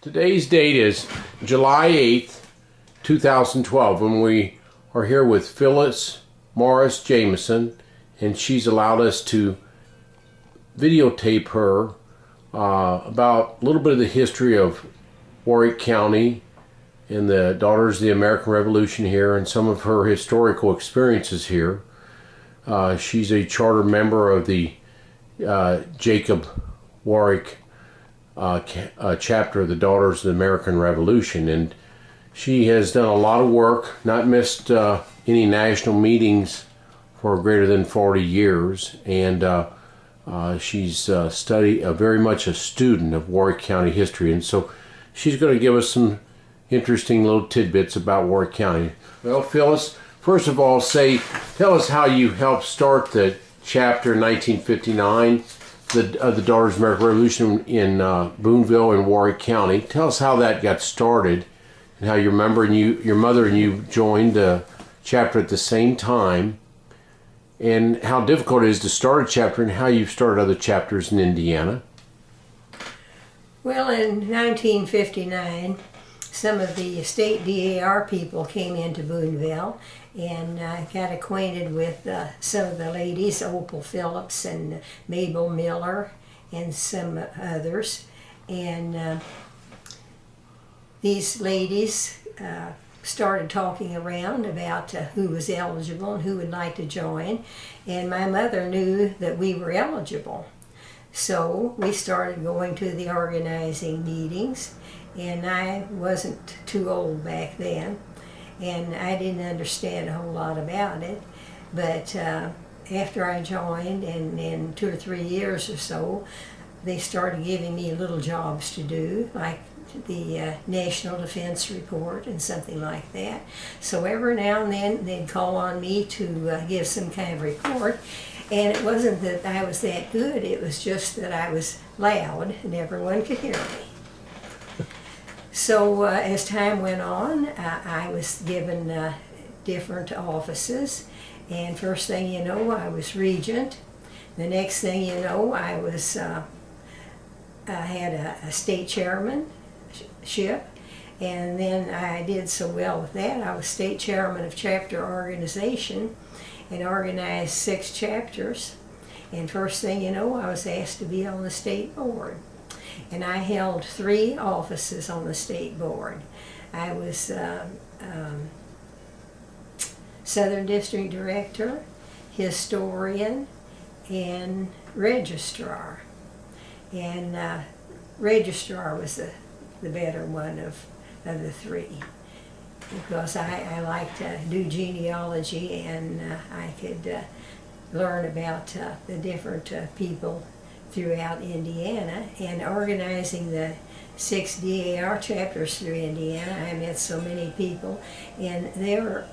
Today's date is July 8th, 2012, when we are here with Phyllis Morris Jameson, and she's allowed us to videotape her about a little bit of the history of Warrick County and the Daughters of the American Revolution here and some of her historical experiences here. She's a charter member of the Jacob Warrick chapter of the Daughters of the American Revolution, and she has done a lot of work, not missed any national meetings for greater than 40 years, and she's very much a student of Warrick County history, and so she's going to give us some interesting little tidbits about Warrick County. Well, Phyllis, first of all, tell us how you helped start the chapter in 1959 of the Daughters of the American Revolution in Boonville and Warrick County. Tell us how that got started and how your mother and you joined the chapter at the same time, and how difficult it is to start a chapter and how you've started other chapters in Indiana. Well, in 1959, some of the state DAR people came into Boonville, and I got acquainted with some of the ladies, Opal Phillips and Mabel Miller and some others. And these ladies started talking around about who was eligible and who would like to join. And my mother knew that we were eligible. So we started going to the organizing meetings, and I wasn't too old back then, and I didn't understand a whole lot about it. But after I joined, and in 2 or 3 years or so, they started giving me little jobs to do, like the National Defense Report and something like that. So every now and then they'd call on me to give some kind of report. And it wasn't that I was that good, it was just that I was loud and everyone could hear me. So as time went on, I was given different offices, and first thing you know, I was regent. The next thing you know, I had a state chairmanship, and then I did so well with that, I was state chairman of chapter organization and organized 6 chapters. And first thing you know, I was asked to be on the state board. And I held 3 offices on the state board. I was Southern District Director, Historian, and Registrar. And Registrar was the better one of the 3. Because I like to do genealogy, and I could learn about the different people throughout Indiana, and organizing the 6 DAR chapters through Indiana. I met so many people, and their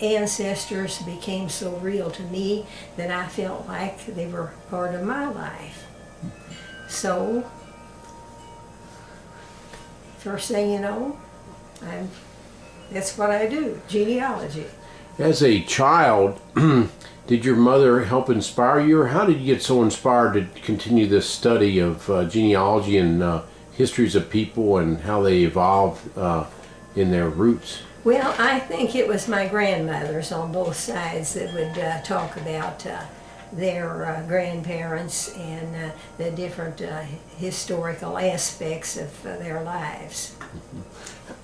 ancestors became so real to me that I felt like they were part of my life. So, first thing you know, that's what I do, genealogy. As a child, did your mother help inspire you, or how did you get so inspired to continue this study of genealogy and histories of people and how they evolved in their roots? Well, I think it was my grandmothers on both sides that would talk about their grandparents and the different historical aspects of their lives.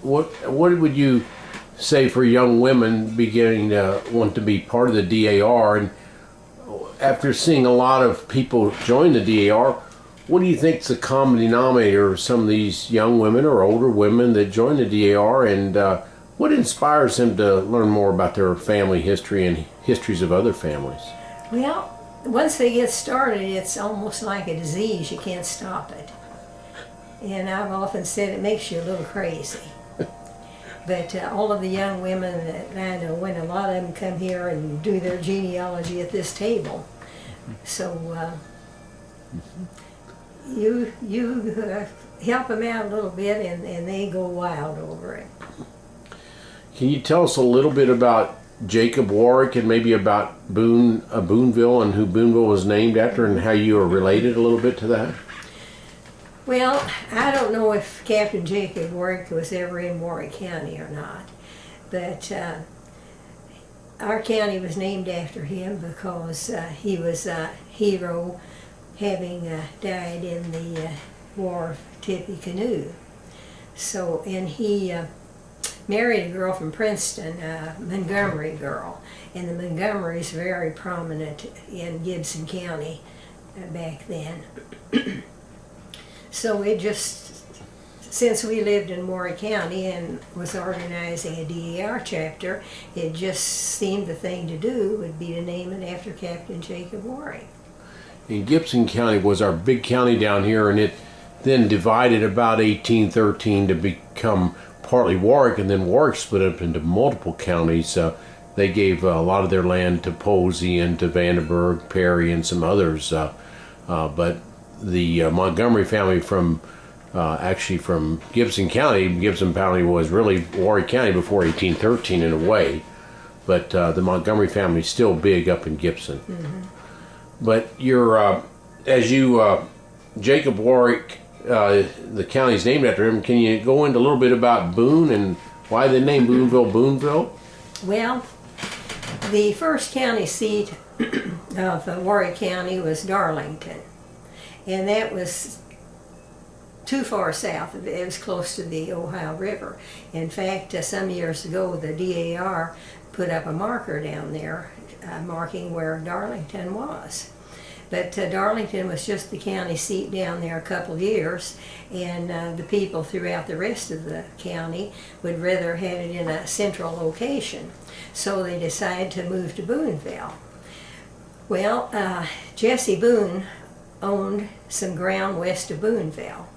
What would you say for young women beginning to want to be part of the DAR, and after seeing a lot of people join the DAR, what do you think is the common denominator of some of these young women or older women that join the DAR, and what inspires them to learn more about their family history and histories of other families? Well, once they get started, it's almost like a disease. You can't stop it. And I've often said it makes you a little crazy. But all of the young women that I know, and a lot of them come here and do their genealogy at this table. So you help them out a little bit, and they go wild over it. Can you tell us a little bit about Jacob Warrick and maybe about Boonville and who Boonville was named after and how you are related a little bit to that? Well, I don't know if Captain Jacob Warrick was ever in Warrick County or not, but our county was named after him because he was a hero, having died in the War of Tippecanoe. So, and he married a girl from Princeton, a Montgomery girl, and the Montgomerys were very prominent in Gibson County back then. So it just, since we lived in Warrick County and was organizing a DAR chapter, it just seemed the thing to do would be to name it after Captain Jacob Warrick. And Gibson County was our big county down here, and it then divided about 1813 to become partly Warrick, and then Warrick split up into multiple counties. They gave a lot of their land to Posey and to Vandenberg, Perry, and some others. But the Montgomery family from actually from Gibson County was really Warrick County before 1813 in a way. But the Montgomery family is still big up in Gibson. Mm-hmm. But you're, Jacob Warrick, the county's named after him. Can you go into a little bit about Boone and why the name Booneville? Well, the first county seat of Warrick County was Darlington, and that was too far south. It was close to the Ohio River. In fact, some years ago, the DAR put up a marker down there marking where Darlington was. But Darlington was just the county seat down there a couple of years, and the people throughout the rest of the county would rather have it in a central location. So they decided to move to Booneville. Well, Jesse Boone owned some ground west of Booneville,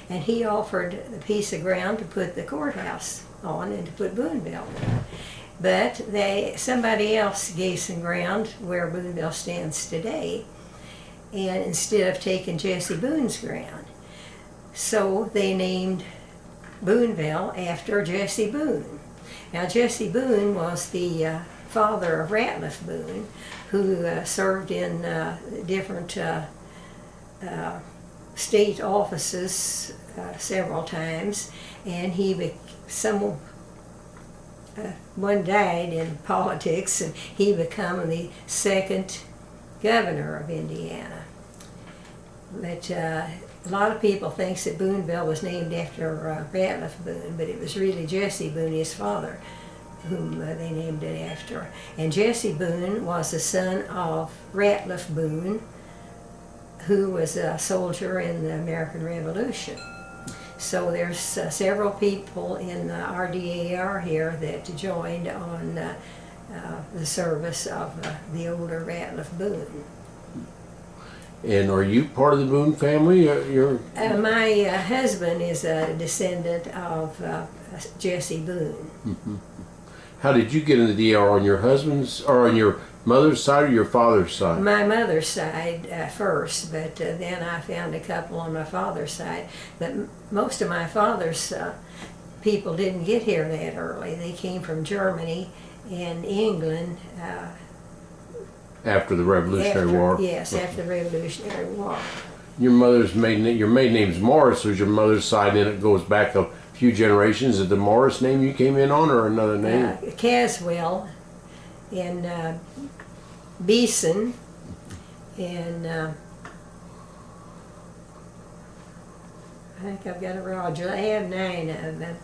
and he offered a piece of ground to put the courthouse on and to put Booneville there. But somebody else gave some ground where Booneville stands today, and instead of taking Jesse Boone's ground. So they named Booneville after Jesse Boone. Now Jesse Boone was the father of Ratliff Boone, who served in different state offices several times, and one died in politics, and he became the second governor of Indiana. But a lot of people think that Booneville was named after Ratliff Boone, but it was really Jesse Boone, his father, whom they named it after. And Jesse Boone was the son of Ratliff Boone, who was a soldier in the American Revolution. So there's several people in our DAR here that joined on the service of the older Ratliff Boone. And are you part of the Boone family? My husband is a descendant of Jesse Boone. Mm-hmm. How did you get in the DR? On your husband's or on your mother's side or your father's side? My mother's side first, but then I found a couple on my father's side. But most of my father's people didn't get here that early. They came from Germany and England. After the Revolutionary War? Yes, after the Revolutionary War. Your maiden name's Morris, so your mother's side, and it goes back a few generations. Is it the Morris name you came in on or another name? Caswell and Beeson and I think I've got a Roger. I have 9 of them.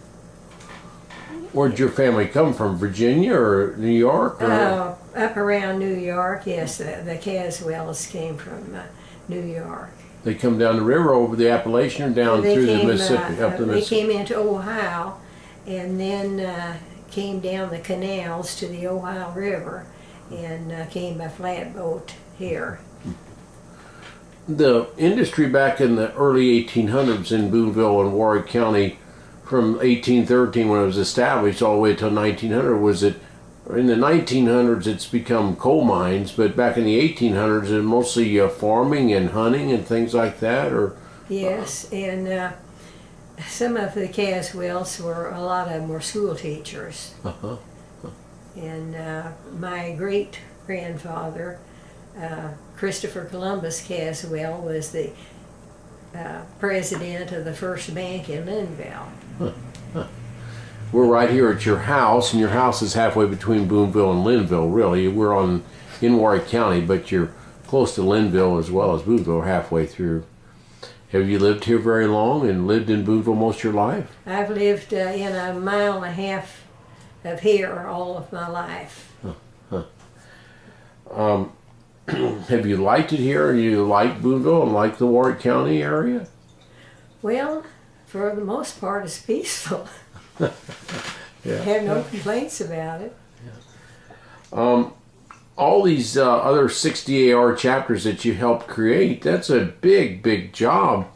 Where'd your family come from? Virginia or New York? Or? Up around New York, yes. The Caswells came from New York. They come down the river over the Appalachian or down through the Mississippi? Up the Mississippi. They came into Ohio and then came down the canals to the Ohio River and came by flatboat here. The industry back in the early 1800s in Booneville and Warrick County, from 1813 when it was established all the way till 1900, was it in the 1900s it's become coal mines, but back in the 1800s it mostly farming and hunting and things like that? Or yes, and some of the Caswells were, a lot of them were school teachers. Uh-huh. And my great grandfather, Christopher Columbus Caswell, was the president of the first bank in Linville. We're right here at your house, and your house is halfway between Boonville and Linville, really. We're in Warrick County, but you're close to Linville as well as Boonville, halfway through. Have you lived here very long and lived in Boonville most of your life? I've lived in a mile and a half of here all of my life. Have you liked it here? You like Boonville and like the Warrick County area? Well, for the most part, it's peaceful. Yeah. I have no complaints about it. All these other 60 AR chapters that you helped create, that's a big, big job.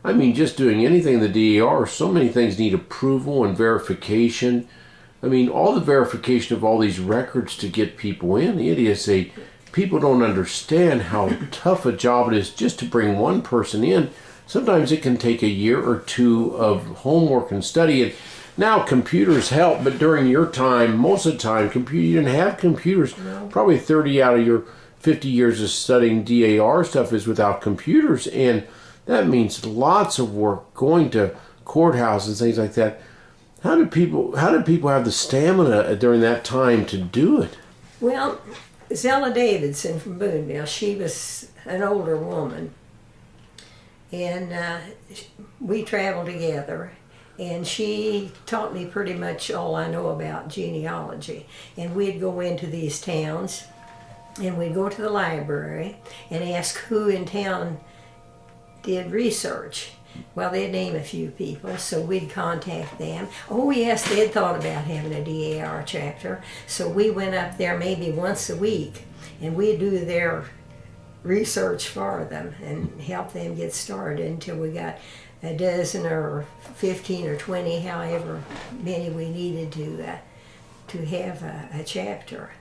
I mean, just doing anything in the DAR, so many things need approval and verification. I mean, all the verification of all these records to get people in, people don't understand how tough a job it is just to bring one person in. Sometimes it can take a year or two of homework and study. And now computers help, but during your time, most of the time, you didn't have computers. No. Probably 30 out of your 50 years of studying DAR stuff is without computers, and that means lots of work, going to courthouses and things like that. How did people have the stamina during that time to do it? Well, Zella Davidson from Boonville, she was an older woman, and we traveled together. And she taught me pretty much all I know about genealogy. And we'd go into these towns, and we'd go to the library and ask who in town did research. Well, they'd name a few people, so we'd contact them. Oh yes, they'd thought about having a DAR chapter, so we went up there maybe once a week, and we'd do their research for them and help them get started until we got a dozen or 15 or 20, however many we needed to have a chapter.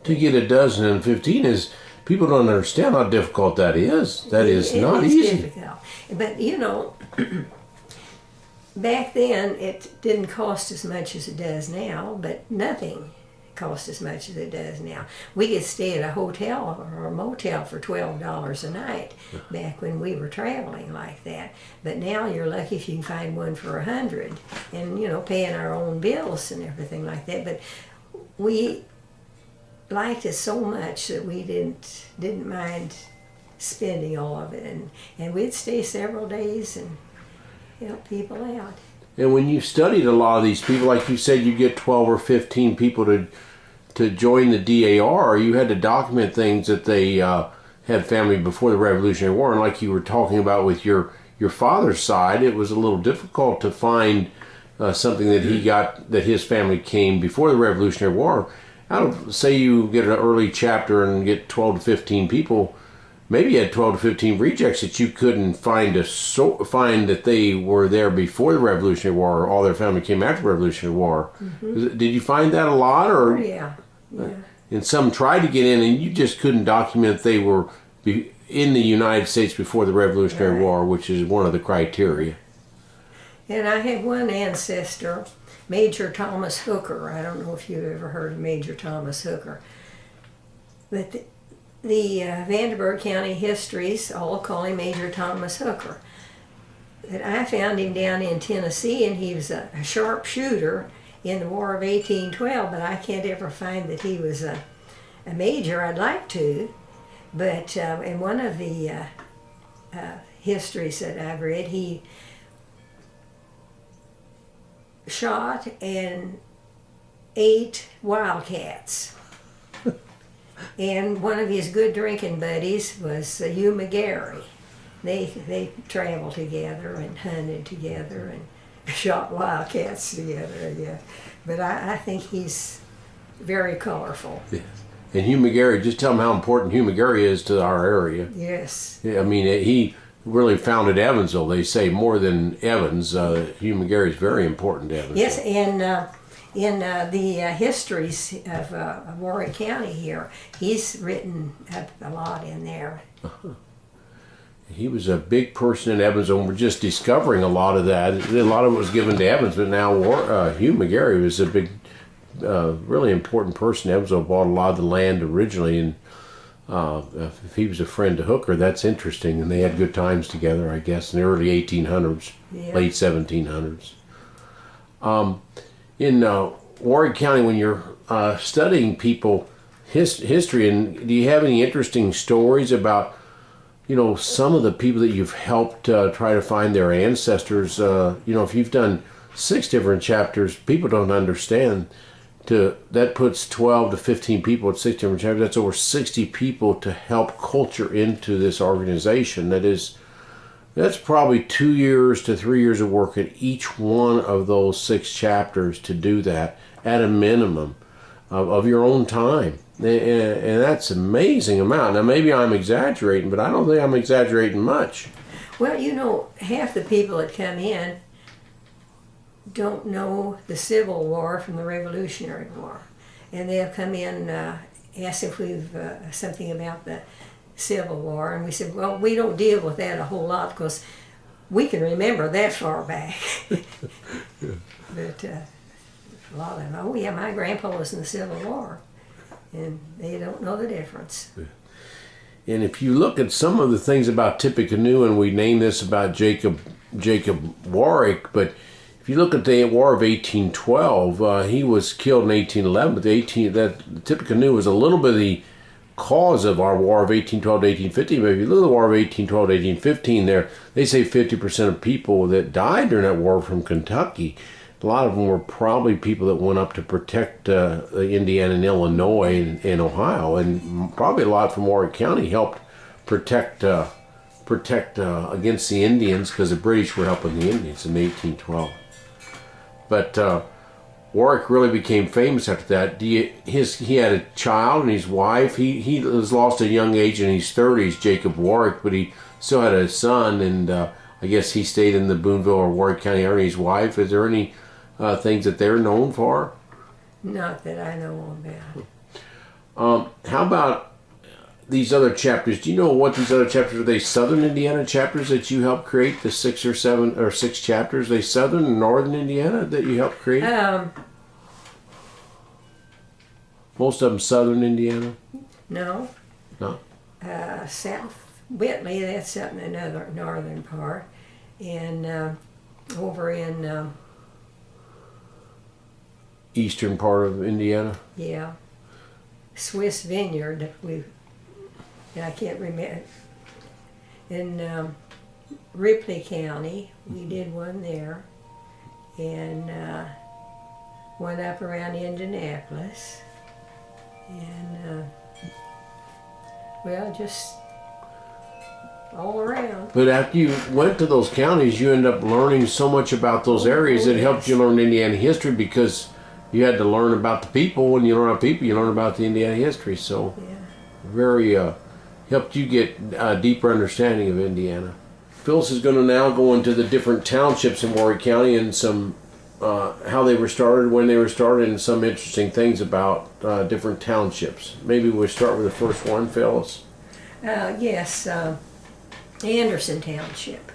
To get a dozen and 15 is, people don't understand how difficult that is. That is not easy. Difficult. But you know, back then it didn't cost as much as it does now, but nothing cost as much as it does now. We could stay at a hotel or a motel for $12 a night back when we were traveling like that. But now you're lucky if you can find one for $100, and you know, paying our own bills and everything like that. But we liked it so much that we didn't mind spending all of it, and we'd stay several days and help people out. And when you studied a lot of these people, like you said, you get 12 or 15 people to join the DAR, you had to document things that they had family before the Revolutionary War. And like you were talking about with your father's side, it was a little difficult to find something that he got, that his family came before the Revolutionary War. Out of, say you get an early chapter and get 12 to 15 people, maybe you had 12 to 15 rejects that you couldn't find that they were there before the Revolutionary War, or all their family came after the Revolutionary War. Mm-hmm. Did you find that a lot? Or? Oh, yeah. And some tried to get in, and you just couldn't document they were in the United States before the Revolutionary War, which is one of the criteria. And I have one ancestor, Major Thomas Hooker. I don't know if you've ever heard of Major Thomas Hooker. But the Vanderburgh County histories all call him Major Thomas Hooker. But I found him down in Tennessee, and he was a sharpshooter in the War of 1812, but I can't ever find that he was a major. I'd like to, but in one of the histories that I've read, he shot and ate wildcats. And one of his good drinking buddies was Hugh McGarry. They traveled together and hunted together and shot wildcats together, yeah. But I think he's very colorful. Yes. And Hugh McGarry, just tell them how important Hugh McGarry is to our area. Yes. Yeah, I mean, he really founded Evansville. They say more than Evans. Hugh McGarry is very important to Evansville. Yes, and in the histories of Warrick County here, he's written up a lot in there. He was a big person in Evansville, and we're just discovering a lot of that. A lot of it was given to Evans, but now Hugh McGarry was a big, really important person. Evansville bought a lot of the land originally, and if he was a friend to Hooker, that's interesting. And they had good times together, I guess, in the early 1800s, Yeah. late 1700s. In Warrick County, when you're studying people history, and do you have any interesting stories about, some of the people that you've helped try to find their ancestors? If you've done 6 different chapters, people don't understand. That puts 12 to 15 people at 6 different chapters. That's over 60 people to help culture into this organization. That's probably 2 years to 3 years of work at each one of those 6 chapters to do that at a minimum of your own time. And that's an amazing amount. Now, maybe I'm exaggerating, but I don't think I'm exaggerating much. Well, half the people that come in don't know the Civil War from the Revolutionary War. And they'll come in, ask if we've something about the Civil War, and we said, well, we don't deal with that a whole lot because we can remember that far back. But a lot of them, oh yeah, my grandpa was in the Civil War, and they don't know the difference. And if you look at some of the things about Tippecanoe, and we name this about Jacob Warrick, but if you look at the War of 1812, he was killed in 1811, but Tippecanoe was a little bit of the cause of our War of 1812 to 1815. But if you look at the War of 1812 to 1815, they say 50% of people that died during that war were from Kentucky. A lot of them were probably people that went up to protect Indiana and Illinois and Ohio, and probably a lot from Warrick County helped protect against the Indians, because the British were helping the Indians in 1812. But Warrick really became famous after that. He had a child and his wife. He was lost at a young age in his 30s, Jacob Warrick, but he still had a son, and I guess he stayed in the Boonville or Warrick County area. His wife. Is there any things that they're known for? Not that I know about. How about these other chapters? Do you know what these other chapters are? They Southern Indiana chapters that you helped create? The 6 or 7 or 6 chapters? They Southern and Northern Indiana that you helped create? Most of them Southern Indiana? No. No? South Whitley, that's up in another northern part. And over in... Eastern part of Indiana? Yeah. Swiss Vineyard, I can't remember. In Ripley County, we did one there. And one up around Indianapolis. And, just all around. But after you went to those counties, you ended up learning so much about those areas. It helped you learn Indiana history, because you had to learn about the people. When you learn about people, you learn about the Indiana history. So very helped you get a deeper understanding of Indiana. Phyllis is going to now go into the different townships in Warrick County and some how they were started, when they were started, and some interesting things about different townships. Maybe we'll start with the first one, Phyllis. Yes, Anderson Township.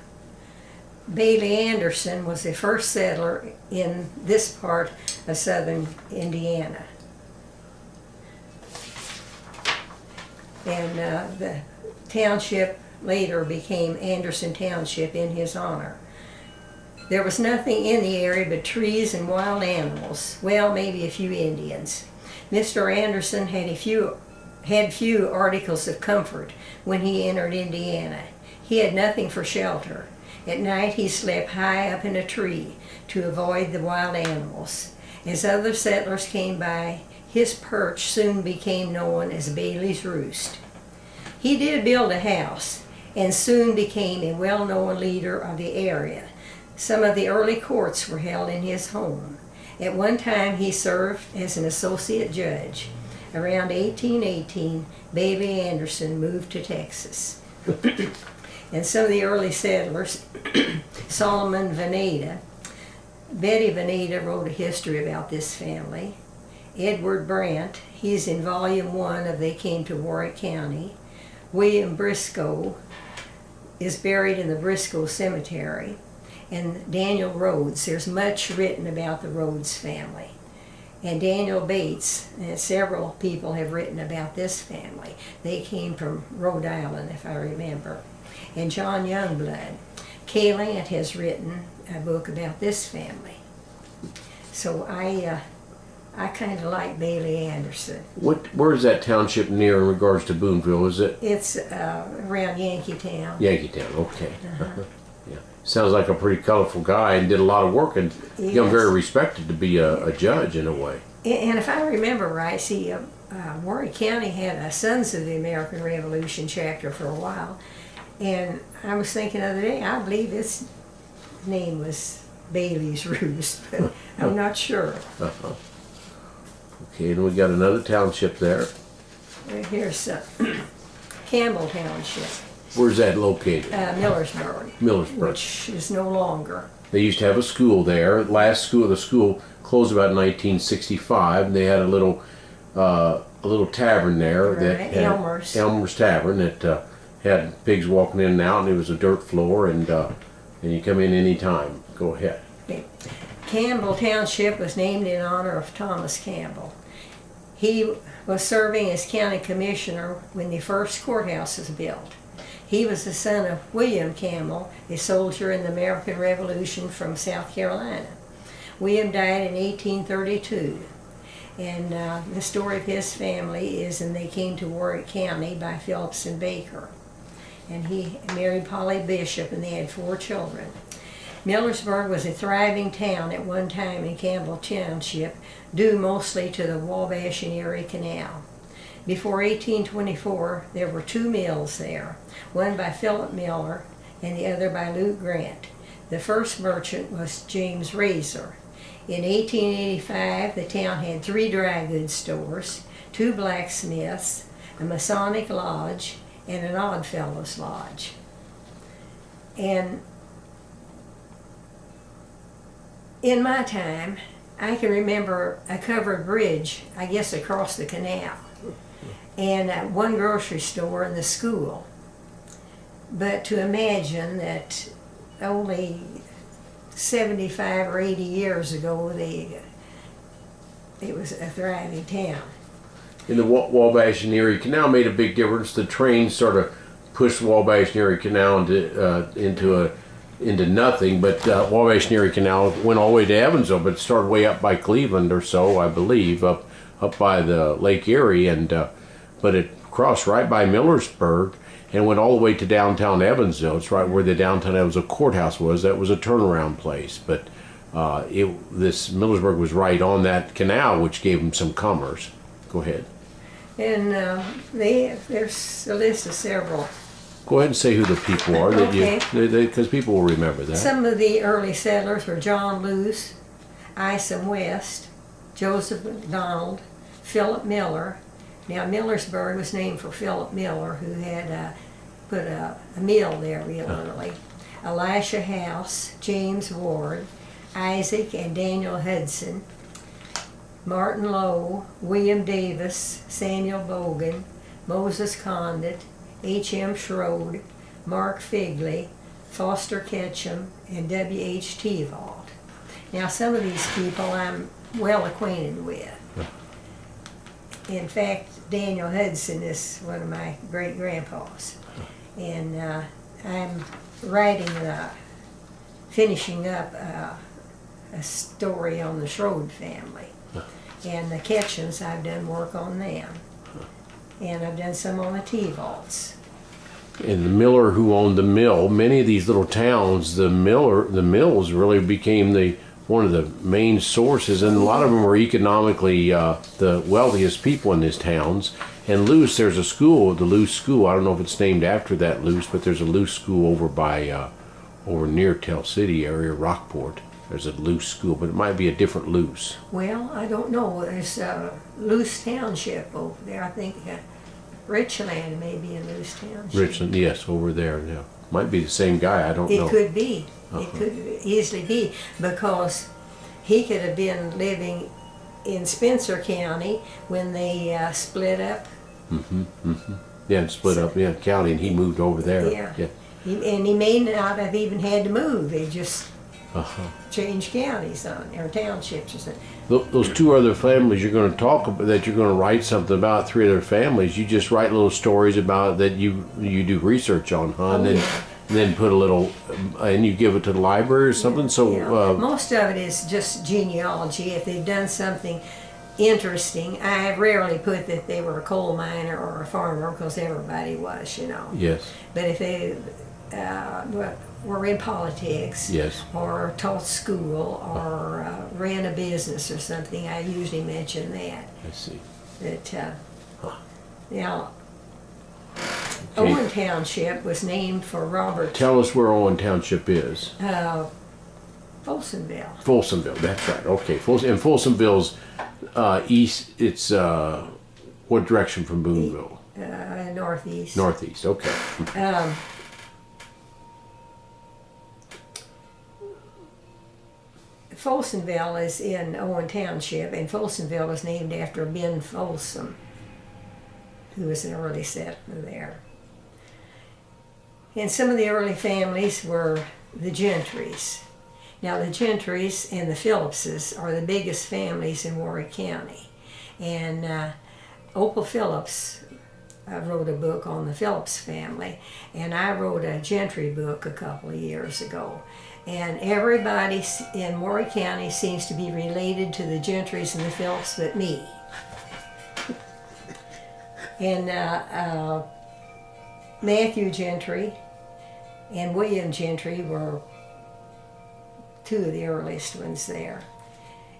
Bailey Anderson was the first settler in this part of southern Indiana. And the township later became Anderson Township in his honor. There was nothing in the area but trees and wild animals. Well, maybe a few Indians. Mr. Anderson had few articles of comfort when he entered Indiana. He had nothing for shelter. At night he slept high up in a tree to avoid the wild animals. As other settlers came by, his perch soon became known as Bailey's Roost. He did build a house and soon became a well-known leader of the area. Some of the early courts were held in his home. At one time he served as an associate judge. Around 1818, Bailey Anderson moved to Texas. And some of the early settlers, Solomon Veneta, Betty Veneta wrote a history about this family. Edward Brandt, he's in volume 1 of They Came to Warrick County. William Briscoe is buried in the Briscoe Cemetery. And Daniel Rhodes, there's much written about the Rhodes family. And Daniel Bates, and several people have written about this family. They came from Rhode Island, if I remember. And John Youngblood. Kay Lant has written a book about this family. So I kind of like Bailey Anderson. Where is that township near in regards to Boonville? Is it? It's around Yankeetown. Yankeetown, okay. Yeah. Sounds like a pretty colorful guy and did a lot of work and become very respected to be a judge in a way. And if I remember right, see, Warrick County had a Sons of the American Revolution chapter for a while. And I was thinking the other day, I believe its name was Bailey's Roost, but I'm not sure. Okay, and we got another township there. Here's Campbell Township. Where's that located? Millersburg. Millersburg. Which is no longer. They used to have a school there. The school closed about in 1965. And they had a little tavern there. Right, That had Elmer's Tavern that had pigs walking in and out, and it was a dirt floor, and you come in any time. Go ahead. Okay. Campbell Township was named in honor of Thomas Campbell. He was serving as county commissioner when the first courthouse was built. He was the son of William Campbell, a soldier in the American Revolution from South Carolina. William died in 1832. And the story of his family is, and they came to Warrick County by Phyllis and Baker. And he married Polly Bishop, and they had 4 children. Millersburg was a thriving town at one time in Campbell Township, due mostly to the Wabash and Erie Canal. Before 1824, there were 2 mills there, one by Philip Miller and the other by Luke Grant. The first merchant was James Razor. In 1885, the town had 3 dry goods stores, 2 blacksmiths, a Masonic lodge, and an Oddfellows lodge. And in my time, I can remember a covered bridge, I guess across the canal, and one grocery store and the school. But to imagine that only 75 or 80 years ago, it was a thriving town. In the Wabash and Erie Canal made a big difference. The train sort of pushed Wabash and Erie Canal into nothing, but Wabash and Erie Canal went all the way to Evansville, but it started way up by Cleveland or so, I believe, up by the Lake Erie, and but it crossed right by Millersburg and went all the way to downtown Evansville. It's right where the downtown Evansville courthouse was. That was a turnaround place, but this Millersburg was right on that canal, which gave them some commerce. Go ahead. And there's a list of several. Go ahead and say who the people are, Okay. Because people will remember that. Some of the early settlers were John Luce, Isom West, Joseph McDonald, Philip Miller. Now, Millersburg was named for Philip Miller, who had put a mill there real early. Elisha House, James Ward, Isaac and Daniel Hudson, Martin Lowe, William Davis, Samuel Bogan, Moses Condit, H.M. Schroed, Mark Figley, Foster Ketchum, and W.H. Tevault. Now, some of these people I'm well acquainted with. In fact, Daniel Hudson is one of my great-grandpas. And I'm finishing up a story on the Schroed family. And the Ketchums, I've done work on them. And I've done some on the Tevaults. And the miller who owned the mill, many of these little towns, the mills really became one of the main sources, and a lot of them were economically the wealthiest people in these towns. And Luce, there's a school, the Luce School. I don't know if it's named after that Luce, but there's a Luce School over near Tell City area, Rockport. There's a Luce School, but it might be a different Luce. Well, I don't know. There's Luce Township over there. I think Richland may be in Luce Township. Richland, yes, over there. Yeah, might be the same guy. I don't know. It could be. It could easily be, because he could have been living in Spencer County when they split up. Yeah, and split up county, and he moved over there. Yeah. And he may not have even had to move. They just change counties on or townships or something. Those two other families you're going to talk about, that you're going to write something about, three other families, you just write little stories about that you do research on, huh? And then put a little, and you give it to the library or something. So most of it is just genealogy. If they've done something interesting, I rarely put that they were a coal miner or a farmer, because everybody was, Yes. But if they were in politics, Yes. or taught school, or ran a business or something, I usually mention that. I see. That now, Okay. Owen Township was named for Robert Tell us where Owen Township is. Folsomville. Folsomville, that's right. Okay, and Folsomville's east. It's what direction from Boonville? Northeast. Northeast. Okay. Folsomville is in Owen Township, and Folsomville was named after Ben Folsom, who was an early settler there. And some of the early families were the Gentrys. Now, the Gentrys and the Phillipses are the biggest families in Warrick County. And Opal Phillips wrote a book on the Phillips family, and I wrote a Gentry book a couple of years ago. And everybody in Warrick County seems to be related to the Gentrys and the Phillips but me. And Matthew Gentry and William Gentry were two of the earliest ones there.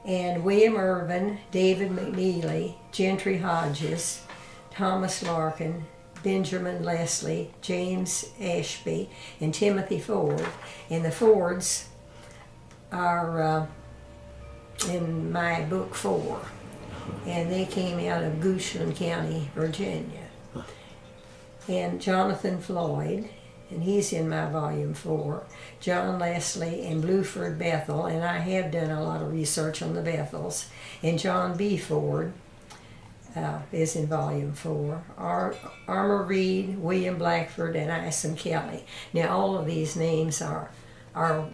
And William Irvin, David McNeely, Gentry Hodges, Thomas Larkin, Benjamin Leslie, James Ashby, and Timothy Ford. And the Fords are in my book 4. And they came out of Goochland County, Virginia. And Jonathan Floyd, and he's in my volume 4, John Leslie and Bluford Bethel, and I have done a lot of research on the Bethels, and John B. Ford is in volume 4, Armour Reed, William Blackford, and Ison Kelly. Now all of these names are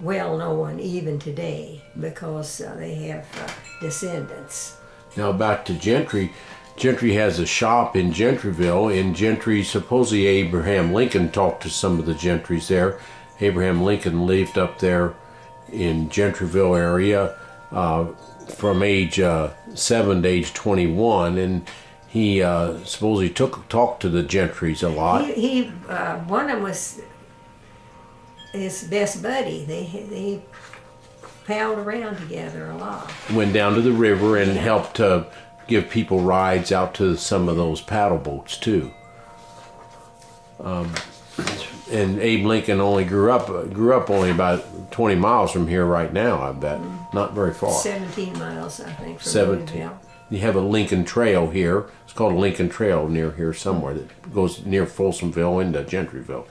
well known even today because they have descendants. Now back to Gentry. Gentry has a shop in Gentryville. In Gentry, supposedly Abraham Lincoln talked to some of the Gentrys there. Abraham Lincoln lived up there in Gentryville area from age 7 to age 21, and he supposedly talked to the Gentrys a lot. He one of them was his best buddy. They palled around together a lot. Went down to the river and helped give people rides out to some of those paddle boats too. And Abe Lincoln only grew up only about 20 miles from here right now, I bet. Not very far. 17 miles, I think, from 17. Louisville. You have a Lincoln Trail here. It's called a Lincoln Trail near here somewhere that goes near Folsomville into Gentryville,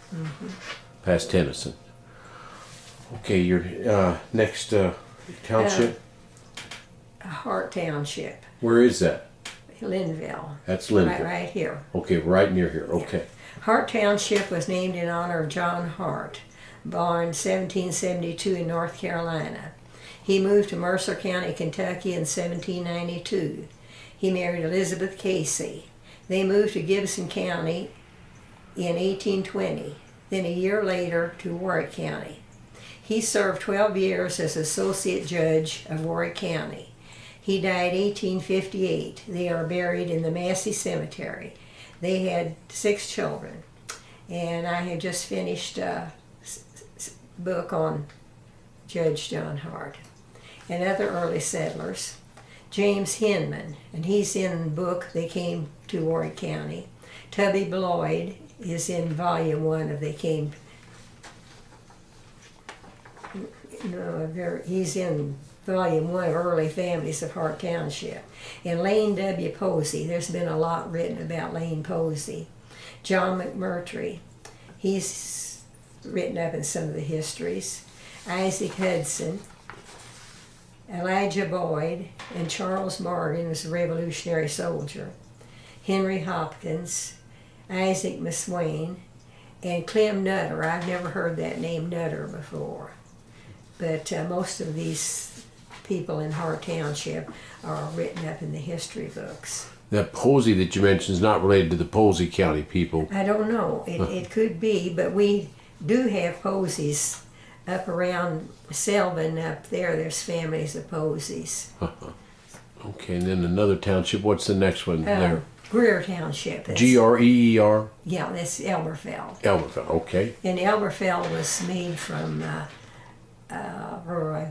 past Tennyson. Okay, your next township? Hart Township, Where is that? Linville. That's Linville. Right here. Okay, right near here. Okay. Hart Township was named in honor of John Hart, born 1772 in North Carolina. He moved to Mercer County, Kentucky in 1792. He married Elizabeth Casey. They moved to Gibson County in 1820, then a year later to Warrick County. He served 12 years as associate judge of Warrick County. He died 1858. They are buried in the Massey Cemetery. They had 6 children, and I have just finished a book on Judge John Hart. And other early settlers, James Hinman, and he's in the book They Came to Warrick County. Tubby Bloyd is in volume 1 of They Came. He's in volume 1 of Early Families of Hart Township. And Lane W. Posey, there's been a lot written about Lane Posey. John McMurtry, he's written up in some of the histories. Isaac Hudson, Elijah Boyd, and Charles Morgan was a Revolutionary soldier. Henry Hopkins, Isaac McSwain, and Clem Nutter. I've never heard that name Nutter before. but most of these people in Hart Township are written up in the history books. That Posey that you mentioned is not related to the Posey County people. I don't know. It could be, but we do have Posies up around Selvin up there. There's families of Posies. Okay, and then another township. What's the next one there? Greer Township. Greer? Yeah, that's Elberfeld. Elberfeld, okay. And Elberfeld was made from,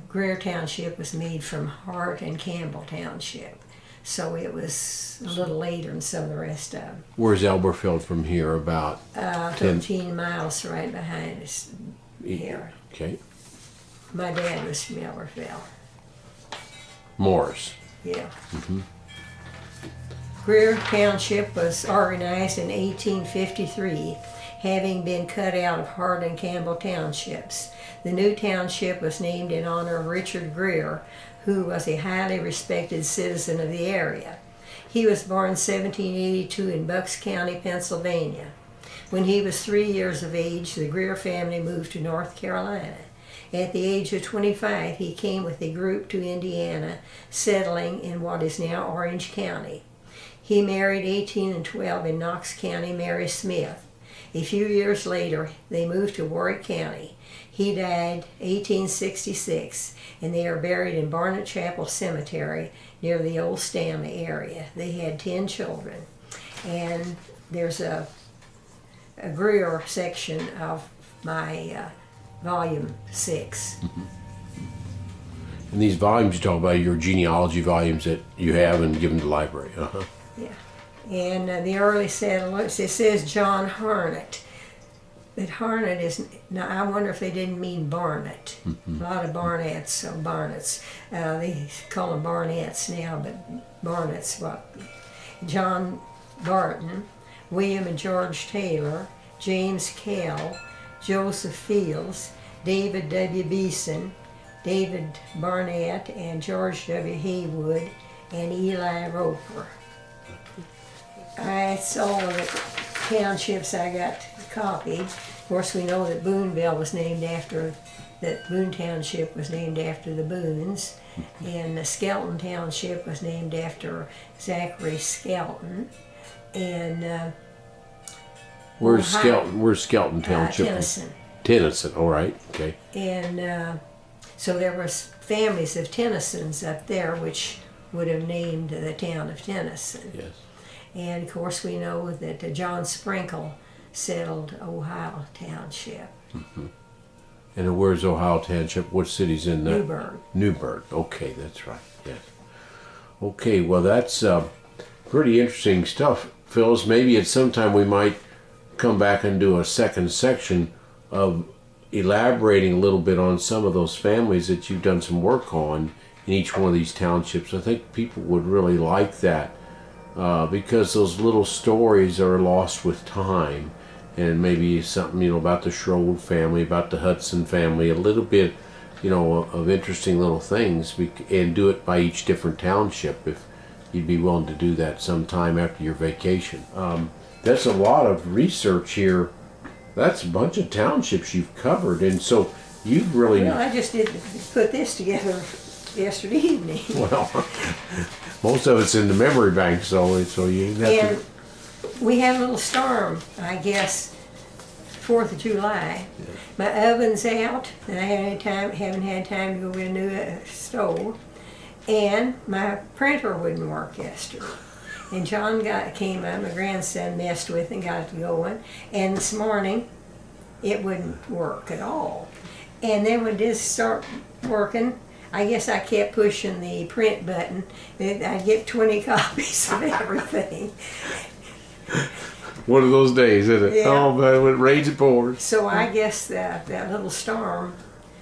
Greer Township was made from Hart and Campbell Township. So it was a little later than some of the rest of them. Where's Elberfeld from here? About 13 miles right behind us here. Okay. My dad was from Elberfeld. Morris. Yeah. Greer Township was organized in 1853, having been cut out of Hart and Campbell Townships. The new township was named in honor of Richard Greer, who was a highly respected citizen of the area. He was born in 1782 in Bucks County, Pennsylvania. When he was 3 years of age, the Greer family moved to North Carolina. At the age of 25, he came with a group to Indiana, settling in what is now Orange County. He married 18 and 12 in Knox County, Mary Smith. A few years later, they moved to Warrick County. He died 1866, and they are buried in Barnett Chapel Cemetery near the old Stanley area. They had 10 children. And there's a Greer section of my volume 6. And these volumes you talk about, your genealogy volumes that you have and give them to the library. Yeah. And the early settlers, it says John Harnett. But Harnett is, now I wonder if they didn't mean Barnett. A lot of Barnetts, so Barnetts. They call them Barnetts now, but Barnett's what? John Barton, William and George Taylor, James Kell, Joseph Fields, David W. Beeson, David Barnett, and George W. Haywood, and Eli Roper. That's all of the townships I got copied. Of course, we know that Booneville was named after, that Boone Township was named after the Boones, and Skelton Township was named after Zachary Skelton, and Where's Skelton Township? Tennyson. Tennyson, all right, okay. And so there was families of Tennysons up there, which would have named the town of Tennyson. Yes. And of course we know that John Sprinkle settled Ohio Township. And where's Ohio Township? What city's in that? Newburgh. Newburgh, okay, that's right, yes. Okay, well that's pretty interesting stuff, Phyllis. Maybe at some time we might come back and do a second section of elaborating a little bit on some of those families that you've done some work on in each one of these townships. I think people would really like that because those little stories are lost with time, and maybe something about the Schroed family, about the Hudson family, a little bit of interesting little things, and do it by each different township if you'd be willing to do that sometime after your vacation. That's a lot of research here. That's a bunch of townships you've covered, and so you've really... Well, I just did put this together yesterday evening. Well, most of it's in the memory bank, so you have And we had a little storm, I guess, 4th of July. Yeah. My oven's out, and I haven't had time to go get a new stove. And my printer wouldn't work yesterday. And John came up, my grandson messed with it and got it going. And this morning, it wouldn't work at all. And then when it did start working, I guess I kept pushing the print button. I'd get 20 copies of everything. One of those days, isn't it? Yeah. Oh, man, when it rains it pours. So I guess that little storm,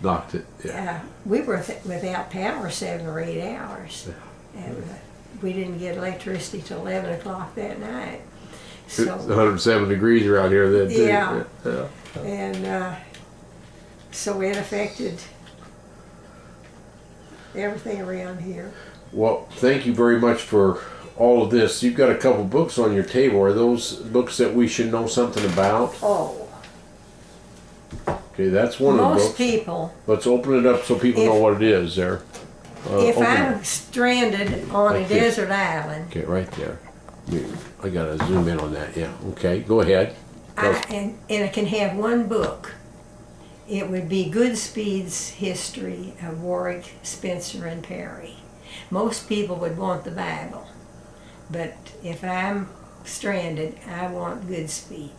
Knocked it, yeah. we were without power 7 or 8 hours. And we didn't get electricity till 11 o'clock that night. It's 107 degrees around here then, too. Yeah. Yeah. And so it affected everything around here. Well, thank you very much for all of this. You've got a couple books on your table. Are those books that we should know something about? Oh. Okay, that's one of the Most books. people, Let's open it up so people know what it is there. if open I'm it. stranded on Like a this. desert island, Okay, right there. I gotta zoom in on that. Yeah. Okay, go ahead. and I can have one book, it would be Goodspeed's History of Warwick, Spencer, and Perry. Most people would want the Bible, but if I'm stranded, I want Goodspeed.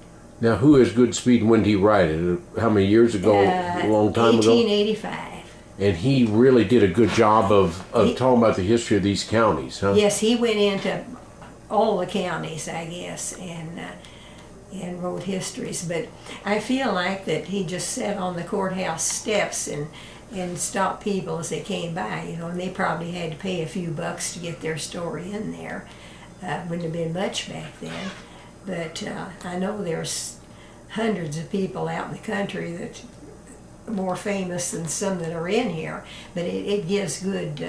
Now, who is Goodspeed and when did he write it? How many years ago? A long time ago? 1885. And he really did a good job of talking about the history of these counties, huh? Yes, he went into all the counties, I guess, and wrote histories. But I feel like that he just sat on the courthouse steps and stopped people as they came by, you know, and they probably had to pay a few bucks to get their story in there. Wouldn't have been much back then. But I know there's hundreds of people out in the country that are more famous than some that are in here, but it gives good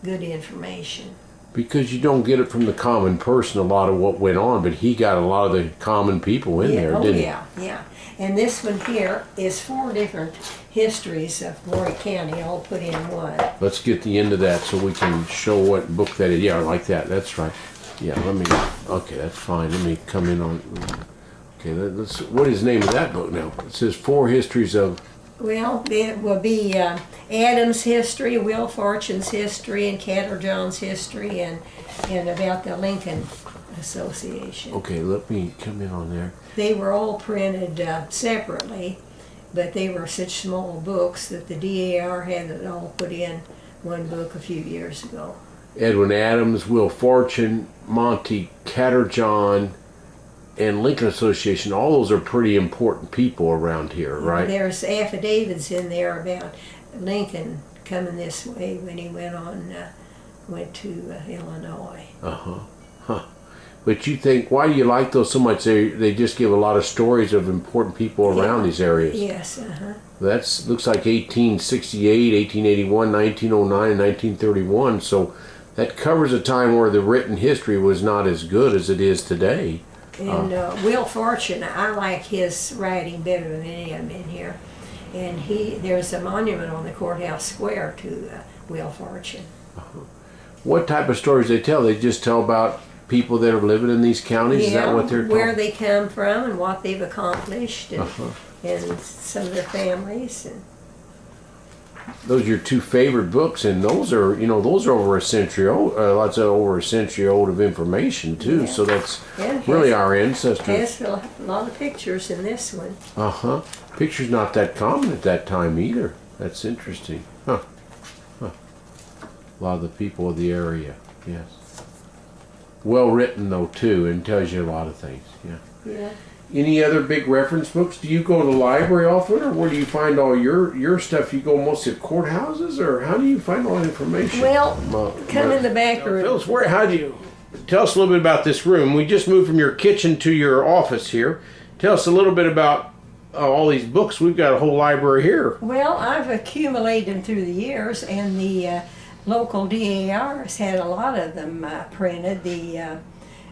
information. Because you don't get it from the common person, a lot of what went on, but he got a lot of the common people in there, didn't he? Yeah. And this one here is 4 different histories of Warrick County all put in one. Let's get the end of that so we can show what book that is. Yeah, like that. That's right. Yeah, okay, that's fine. Let me come in on, okay, what is the name of that book now? It says 4 histories of... Well, it will be Adam's history, Will Fortune's history, and Catterjohn's history, and about the Lincoln Association. Okay, let me come in on there. They were all printed separately, but they were such small books that the DAR had it all put in one book a few years ago. Edwin Adams, Will Fortune, Monty Catterjohn, and Lincoln Association, all those are pretty important people around here, right? There's affidavits in there about Lincoln coming this way when he went to Illinois. But you think, why do you like those so much? They just give a lot of stories of important people around these areas. Yes, That's looks like 1868, 1881, 1909, and 1931. So that covers a time where the written history was not as good as it is today. And Will Fortune, I like his writing better than any of them in here. And there's a monument on the courthouse square to Will Fortune. What type of stories they tell? They just tell about people that are living in these counties? Yeah, Is that what they're where they come from and what they've accomplished, and some of their families. And those are your 2 favorite books, and those are over a century old. Lots of over a century old of information too. Yeah. So that's really our ancestors. There's a lot of pictures in this one. Pictures not that common at that time either. That's interesting. A lot of the people of the area. Yes. Well written though too, and tells you a lot of things. Yeah. Any other big reference books? Do you go to the library often, or where do you find all your stuff? You go mostly to courthouses, or how do you find all that information? Well, come in the back room. Phyllis, how do you tell us a little bit about this room? We just moved from your kitchen to your office here. Tell us a little bit about all these books. We've got a whole library here. Well, I've accumulated them through the years, and the local DARs had a lot of them printed. The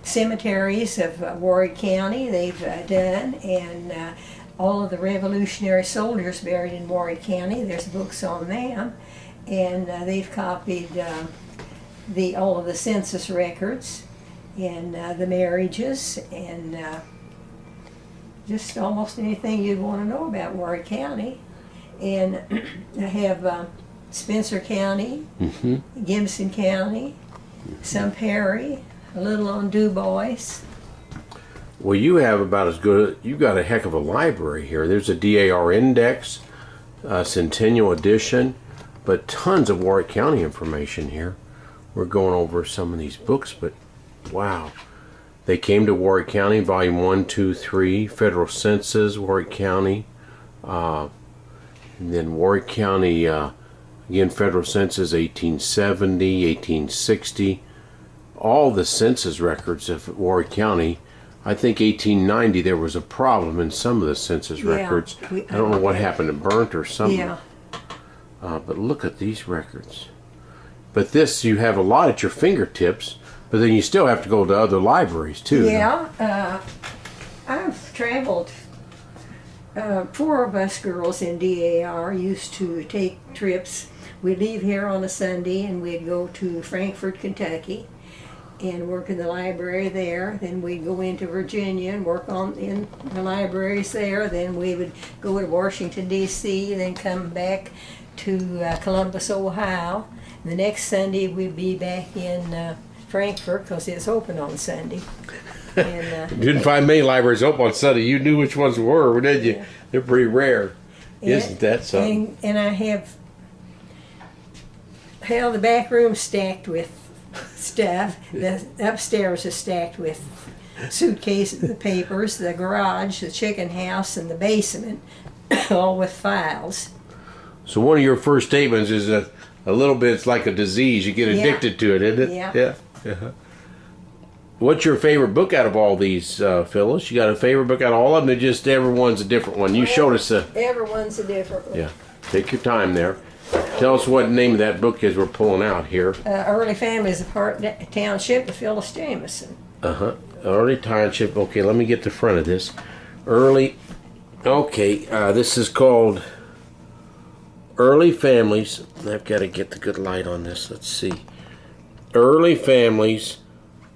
cemeteries of Warrick County they've done, and all of the Revolutionary soldiers buried in Warrick County, there's books on them, and they've copied all of the census records, and the marriages, and just almost anything you'd want to know about Warrick County. And I have Spencer County, Gibson County, some Perry, a little on Du Bois. Well, you have about as good. You've got a heck of a library here. There's a DAR index, Centennial edition, but tons of Warrick County information here. We're going over some of these books, but wow. They came to Warrick County, volume 1, 2, 3, federal census, Warrick County, and then Warrick County, again, federal census, 1870, 1860. All the census records of Warrick County. I think 1890 there was a problem in some of the census records. I don't know what happened, it burnt or something. Yeah. But look at these records. But this, you have a lot at your fingertips, but then you still have to go to other libraries too. Yeah. I've traveled Four of us girls in DAR used to take trips. We'd leave here on a Sunday and we'd go to Frankfort, Kentucky and work in the library there. Then we'd go into Virginia and work in the libraries there. Then we would go to Washington, D.C., then come back to Columbus, Ohio. The next Sunday we'd be back in Frankfort because it's open on Sunday. And, you didn't find many libraries open on Sunday. You knew which ones were, didn't you? Yeah. They're pretty rare. Isn't that something? And I have the back room stacked with stuff. The upstairs is stacked with suitcases, the papers, the garage, the chicken house, and the basement, all with files. So one of your first statements is that a little bit's like a disease. You get addicted to it, isn't it? Yeah. Yeah. What's your favorite book out of all these, Phyllis? You got a favorite book out of all of them, or just everyone's a different one? You showed us everyone's a different one. Yeah. Take your time there. Tell us what the name of that book is we're pulling out here. Early Families of Hart Township, the Phyllis Jameson. Early Township. Okay, let me get the front of this. This is called Early Families. I've got to get the good light on this. Let's see. Early Families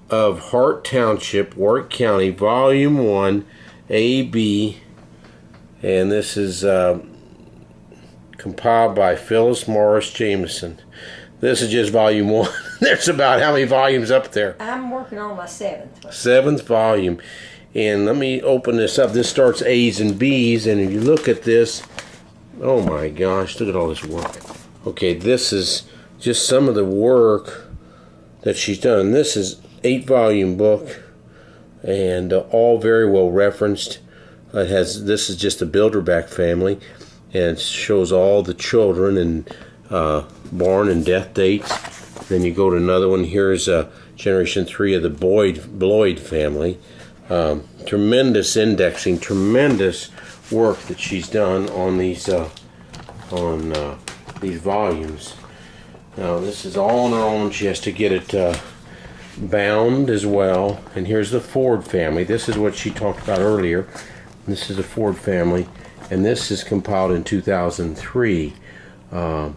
of Hart Township, Warrick County, Volume 1, A.B. And this is compiled by Phyllis Morris Jameson. This is just Volume 1. There's about how many volumes up there? I'm working on my seventh. Seventh volume. And let me open this up. This starts A's and B's, and if you look at this, oh my gosh, look at all this work. Okay, this is just some of the work that she's done. This is 8-volume book, and all very well referenced. This is just a Bilderback family, and it shows all the children and born and death dates. Then you go to another one. Here's generation 3 of the Bloyd family. Tremendous indexing, tremendous work that she's done on these volumes. Now this is all on her own. She has to get it bound as well. And here's the Ford family. This is what she talked about earlier. This is the Ford family, and this is compiled in 2003. And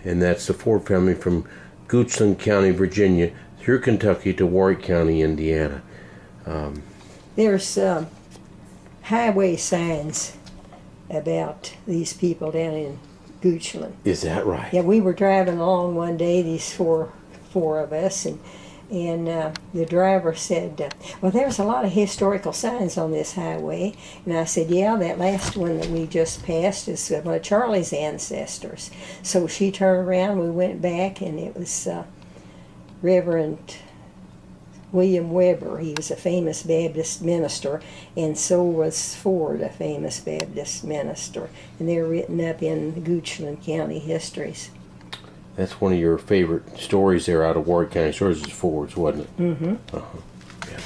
that's the Ford family from Goochland County, Virginia, through Kentucky to Warrick County, Indiana. There's highway signs about these people down in Goochland. Is that right? Yeah, we were driving along one day, these four of us, and the driver said, well, there's a lot of historical signs on this highway. And I said, yeah, that last one that we just passed is one of Charlie's ancestors. So she turned around, we went back, and it was Reverend William Weber. He was a famous Baptist minister, and so was Ford, a famous Baptist minister. And they're written up in the Goochland County histories. That's one of your favorite stories there out of Warrick County. Stories is Ford's, wasn't it? Mm-hmm. Yeah.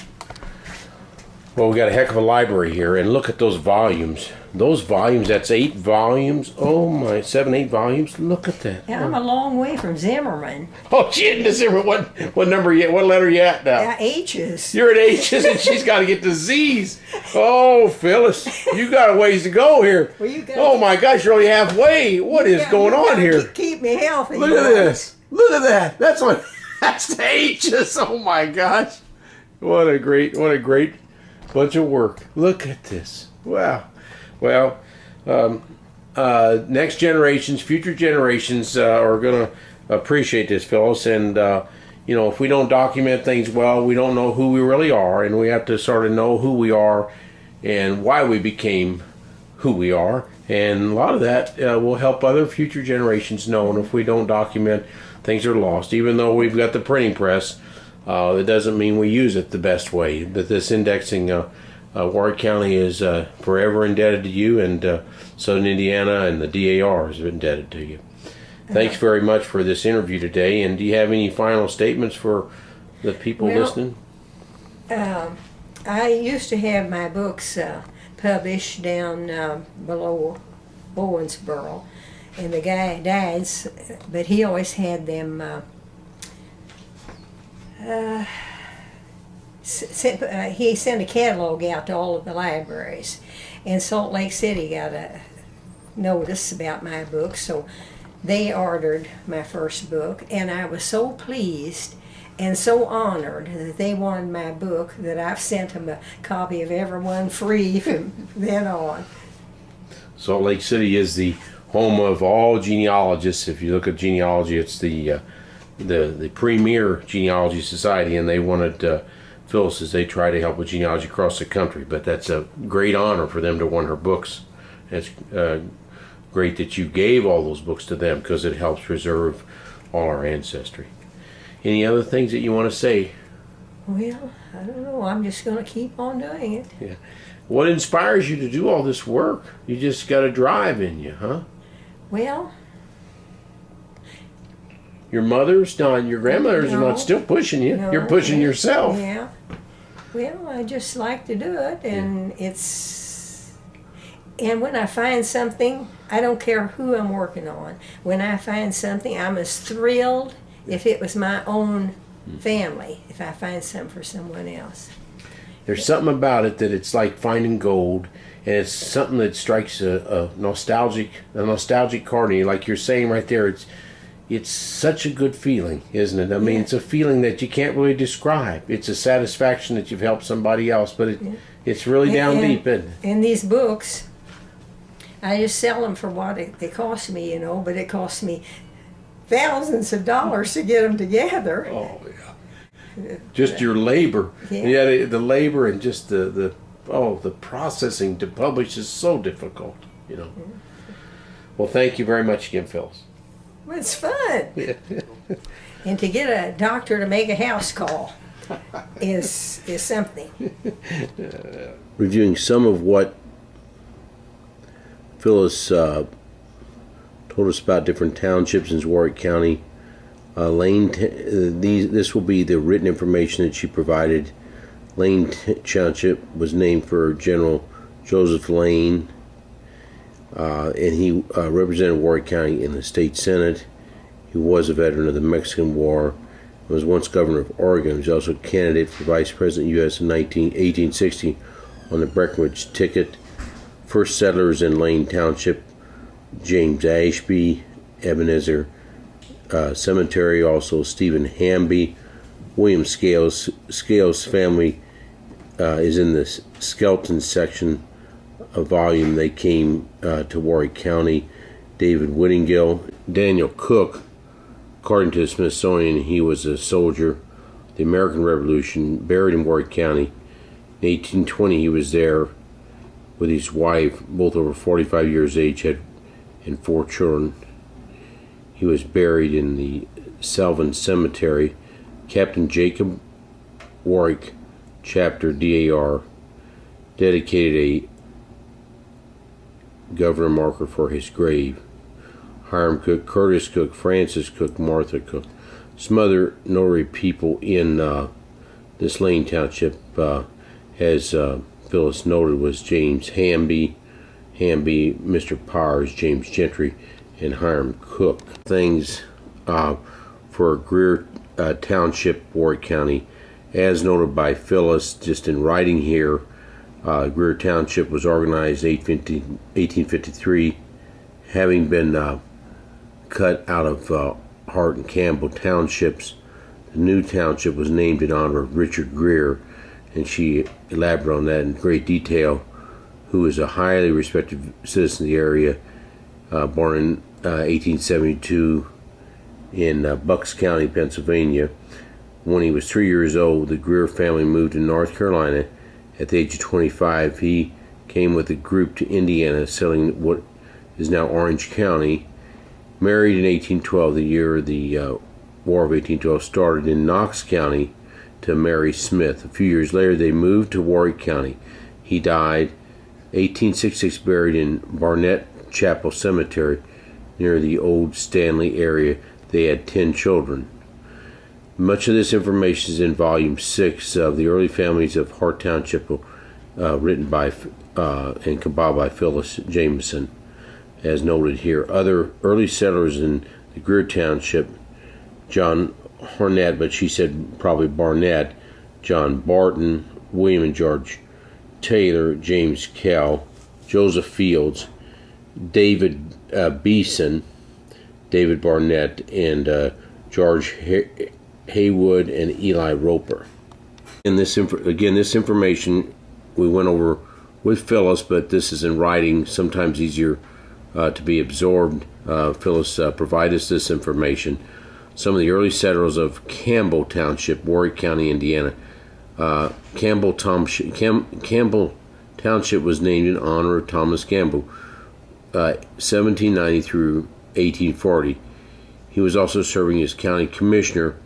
Well, we got a heck of a library here, and look at those volumes. Those volumes, that's 8 volumes. Oh my, 7, 8 volumes. Look at that. Yeah, I'm a long way from Zimmerman. Oh, she isn't Zimmerman. What number you at? What letter you at now? H's. You're at H's, and she's got to get to Z's. Oh, Phyllis, you got a ways to go here. Well, you oh my gosh, you're only halfway. What is going on here? Keep me healthy. Look at this. Look at that. That's the H's. Oh my gosh. What a great bunch of work. Look at this. Wow. Well, next generations, future generations are going to appreciate this, Phyllis. And, if we don't document things well, we don't know who we really are. And we have to sort of know who we are and why we became who we are. And a lot of that will help other future generations know. And if we don't document, things are lost. Even though we've got the printing press, it doesn't mean we use it the best way. But this indexing... Warrick County is forever indebted to you, and Southern Indiana and the DAR is indebted to you. Thanks very much for this interview today. And do you have any final statements for the people listening? I used to have my books published down below Owensboro, and the guy died, but he always had them he sent a catalog out to all of the libraries, And Salt Lake City got a notice about my book, so they ordered my first book, and I was so pleased and so honored that they wanted my book that I've sent them a copy of every one free from then on. Salt Lake City is the home of all genealogists. If you look at genealogy, it's the premier genealogy society, and they wanted Phyllis, as they try to help with genealogy across the country. But that's a great honor for them to want her books. It's great that you gave all those books to them, because it helps preserve all our ancestry. Any other things that you want to say? Well, I don't know. I'm just going to keep on doing it. Yeah. What inspires you to do all this work? You just got a drive in you, huh? Well, your mother's not, your grandmother's no, not still pushing you. No, You're pushing yourself. Yeah. Well, I just like to do it, and and when I find something, I don't care who I'm working on. When I find something, I'm as thrilled if it was my own family, if I find something for someone else. There's something about it that it's like finding gold, and it's something that strikes a nostalgic chord in you. Like you're saying right there, it's such a good feeling, isn't it? I mean, it's a feeling that you can't really describe. It's a satisfaction that you've helped somebody else, but it's really down deep, isn't it? And these books, I just sell them for what they cost me, but it costs me thousands of dollars to get them together. Oh, yeah. Just your labor. Yeah, the labor and just the processing to publish is so difficult, Well, thank you very much again, Phyllis. Well, it's fun. Yeah. And to get a doctor to make a house call is something. Reviewing some of what Phyllis told us about different townships in Warrick County. This will be the written information that she provided. Lane Township was named for General Joseph Lane, and he represented Warrick County in the state senate. He was a veteran of the Mexican War. He was once governor of Oregon. He was also a candidate for vice president of the U.S. in 1860 on the Breckinridge ticket. First settlers in Lane Township: James Ashby, Ebenezer Cemetery, also Stephen Hamby. William Scales family is in the skeleton section of volume. They came to Warrick County. David Whittingill. Daniel Cook, according to the Smithsonian, he was a soldier, the American Revolution, buried in Warrick County. In 1820 he was there with his wife, both over 45 years of age, and 4 children. He was buried in the Selvin Cemetery. Captain Jacob Warrick, chapter DAR, dedicated a governor marker for his grave. Hiram Cook, Curtis Cook, Francis Cook, Martha Cook. Some other notary people in this Lane Township, as Phyllis noted, was James Hamby, Mr. Powers, James Gentry, and Hiram Cook. Things for Greer Township, Warrick County, as noted by Phyllis, just in writing here. Greer Township was organized in 1853, having been cut out of Hart and Campbell townships. The new township was named in honor of Richard Greer, and she elaborated on that in great detail, who is a highly respected citizen of the area, born in 1872 in Bucks County, Pennsylvania. When he was 3 years old, the Greer family moved to North Carolina. At the age of 25, he came with a group to Indiana, settling what is now Orange County. Married in 1812, the year the War of 1812 started, in Knox County to Mary Smith. A few years later, they moved to Warrick County. He died 1866, buried in Barnett Chapel Cemetery near the old Stanley area. They had 10 children. Much of this information is in Volume 6 of The Early Families of Hart Township, written by and compiled by Phyllis Jameson, as noted here. Other early settlers in the Greer Township: John Hornett, but she said probably Barnett, John Barton, William and George Taylor, James Kell, Joseph Fields, David Beeson, David Barnett, and George Haywood and Eli Roper. And this information we went over with Phyllis, but this is in writing, sometimes easier to be absorbed. Phyllis provided us this information. Some of the early settlers of Campbell Township, Warrick County, Indiana. Campbell Township was named in honor of Thomas Campbell, 1790 through 1840. He was also serving as county commissioner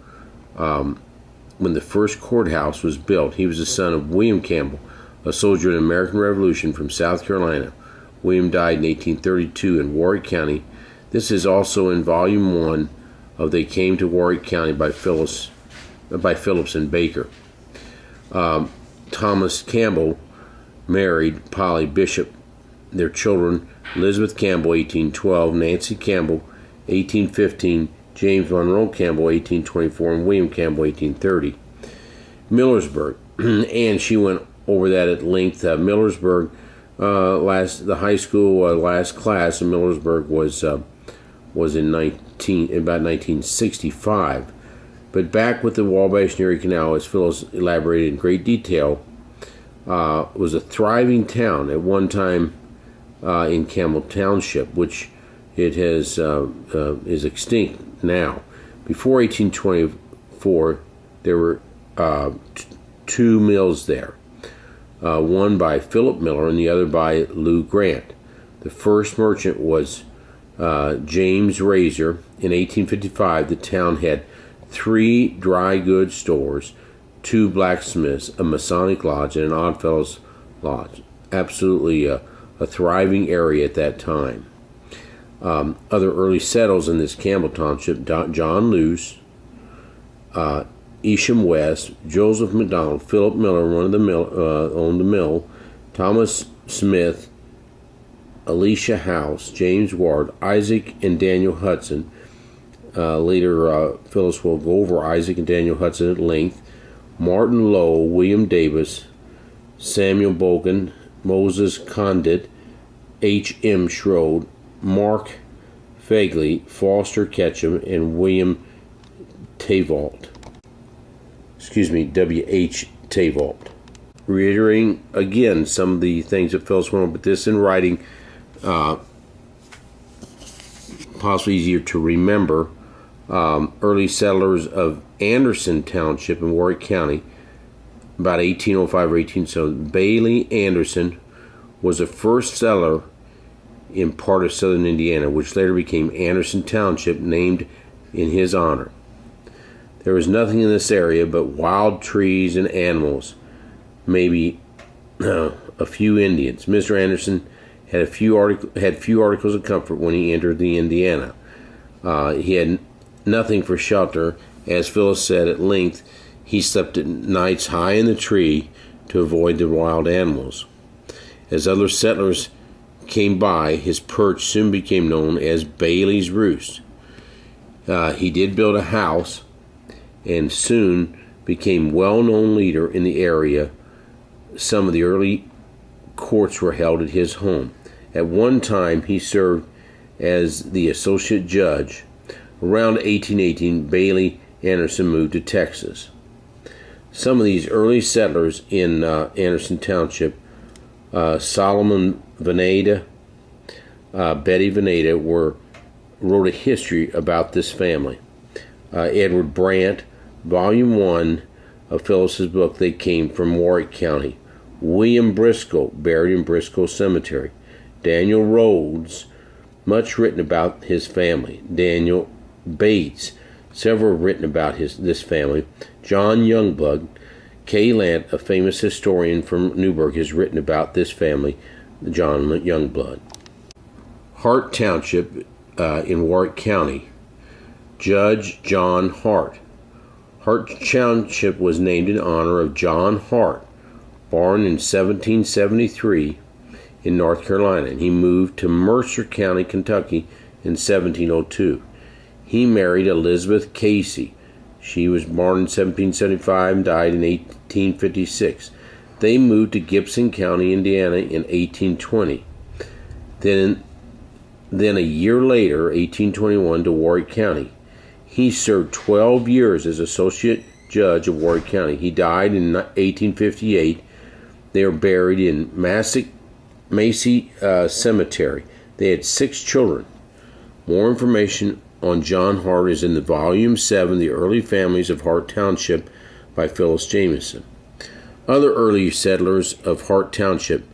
when the first courthouse was built. He was the son of William Campbell, a soldier in the American Revolution from South Carolina. William died in 1832 in Warrick County. This is also in Volume 1 of They Came to Warrick County by Phillips and Baker. Thomas Campbell married Polly Bishop. Their children, Elizabeth Campbell, 1812, Nancy Campbell, 1815, James Monroe Campbell, 1824, and William Campbell, 1830. Millersburg, and she went over that at length. Millersburg, the high school last class in Millersburg was in about 1965. But back with the Wabash and Erie Canal, as Phyllis elaborated in great detail, was a thriving town at one time in Campbell Township, which it has is extinct now. Before 1824, there were two mills there, one by Philip Miller and the other by Lou Grant. The first merchant was James Razor. In 1855, the town had 3 dry goods stores, 2 blacksmiths, a Masonic lodge, and an Oddfellows lodge. Absolutely a thriving area at that time. Other early settlers in this Campbell Township: John Luce, Isham West, Joseph McDonald, Philip Miller, one of the owned the mill, Thomas Smith, Alicia House, James Ward, Isaac and Daniel Hudson. Later, Phyllis will go over Isaac and Daniel Hudson at length. Martin Lowe, William Davis, Samuel Bogan, Moses Condit, H.M. Schroed, Mark Fagley, Foster Ketchum, and William Tavolt. W.H. Tavolt. Reiterating again some of the things that Phyllis went on, but this in writing, possibly easier to remember. Early settlers of Anderson Township in Warrick County, about 1805 or 1807. Bailey Anderson was the first settler in part of southern Indiana, which later became Anderson Township, named in his honor. There was nothing in this area but wild trees and animals, maybe a few Indians. Mr. Anderson had few articles of comfort when he entered the Indiana. He had nothing for shelter. As Phyllis said at length, he slept at nights high in the tree to avoid the wild animals. As other settlers came by, his perch soon became known as Bailey's Roost. He did build a house and soon became well-known leader in the area. Some of the early courts were held at his home. At one time, he served as the associate judge. Around 1818, Bailey Anderson moved to Texas. Some of these early settlers in Anderson Township, Solomon Veneda, Betty Veneda, wrote a history about this family. Edward Brandt, Volume 1 of Phyllis's book, They Came from Warrick County. William Briscoe, buried in Briscoe Cemetery. Daniel Rhodes, much written about his family. Daniel Bates, several written about this family. John Youngblood, Kay Lant, a famous historian from Newburgh, has written about this family, John Youngblood. Hart Township in Warrick County. Judge John Hart. Hart Township was named in honor of John Hart, born in 1773 in North Carolina, and he moved to Mercer County, Kentucky in 1702. He married Elizabeth Casey. She was born in 1775 and died in 1856. They moved to Gibson County, Indiana in 1820. Then a year later, 1821, to Warrick County. He served 12 years as associate judge of Warrick County. He died in 1858. They are buried in Macy Cemetery. They had 6 children. More information on John Hart is in the Volume 7, The Early Families of Hart Township by Phyllis Jameson. Other early settlers of Hart Township: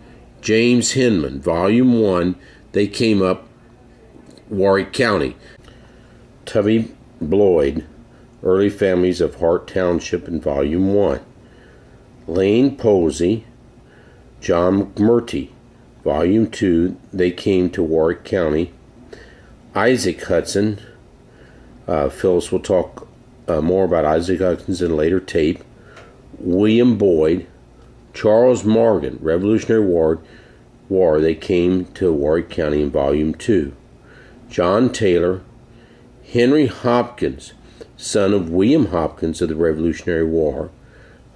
James Hinman, Volume 1, They Came Up, Warrick County. Tubby Bloyd, Early Families of Hart Township in Volume 1. Lane Posey, John Murty, Volume 2, They Came to Warrick County. Isaac Hudson, Phyllis will talk more about Isaac Hudson in a later tape. William Boyd, Charles Morgan, Revolutionary War, They Came to Warrick County in Volume 2. John Taylor, Henry Hopkins, son of William Hopkins of the Revolutionary War,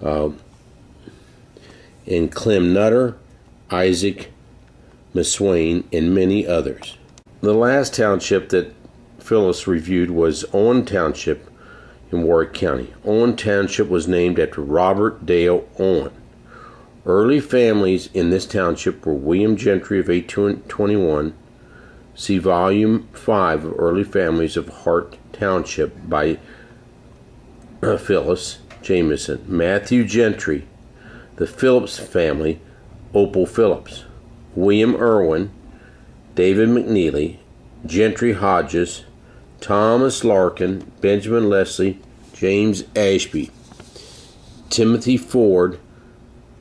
and Clem Nutter, Isaac Maswain, and many others. The last township that Phyllis reviewed was Owen Township in Warrick County. Owen Township was named after Robert Dale Owen. Early families in this township were William Gentry of 1821. See Volume 5 of Early Families of Hart Township by Phyllis Jameson. Matthew Gentry, the Phillips family, Opal Phillips. William Irwin, David McNeely, Gentry Hodges, Thomas Larkin, Benjamin Leslie, James Ashby. Timothy Ford,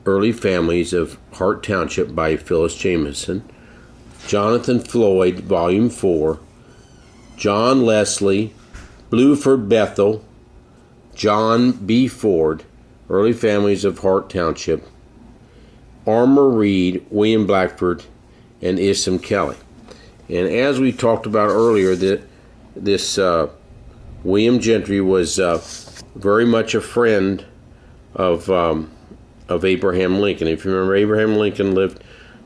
Early Families of Hart Township by Phyllis Jameson. Jonathan Floyd, Volume 4. John Leslie, Bluford Bethel, John B. Ford, Early Families of Hart Township. Armour Reed, William Blackford, and Isam Kelly. And as we talked about earlier, this William Gentry was very much a friend of Abraham Lincoln. If you remember, Abraham Lincoln lived,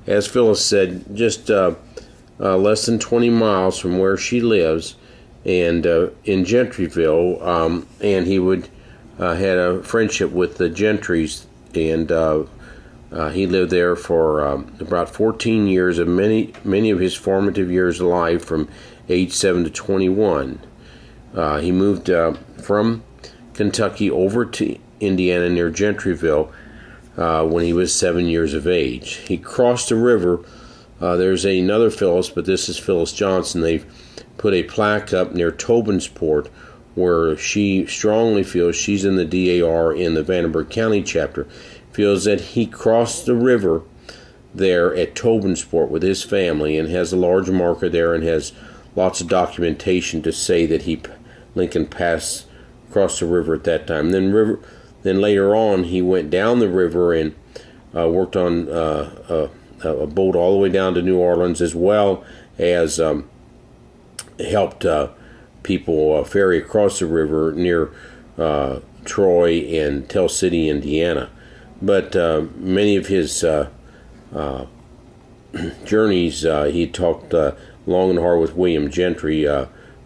as Phyllis said, just less than 20 miles from where she lives, and in Gentryville, and he had a friendship with the Gentrys, and he lived there for about 14 years, of many of his formative years alive, from age 7 to 21. He moved from Kentucky over to Indiana near Gentryville when he was 7 years of age. He crossed the river. There's another Phyllis, but this is Phyllis Johnson. They've put a plaque up near Tobinsport where she strongly feels, she's in the DAR in the Vandenberg County chapter, feels that he crossed the river there at Tobinsport with his family, and has a large marker there and has lots of documentation to say that Lincoln passed across the river at that time. Then later on he went down the river and worked on a boat all the way down to New Orleans, as well as helped people ferry across the river near Troy and Tell City, Indiana. But many of his journeys, he talked long and hard with William Gentry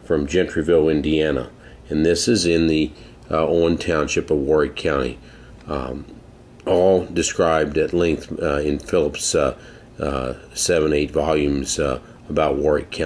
from Gentryville, Indiana. And this is in the Owen Township of Warrick County, all described at length in Phillips' 7-8 volumes about Warrick County.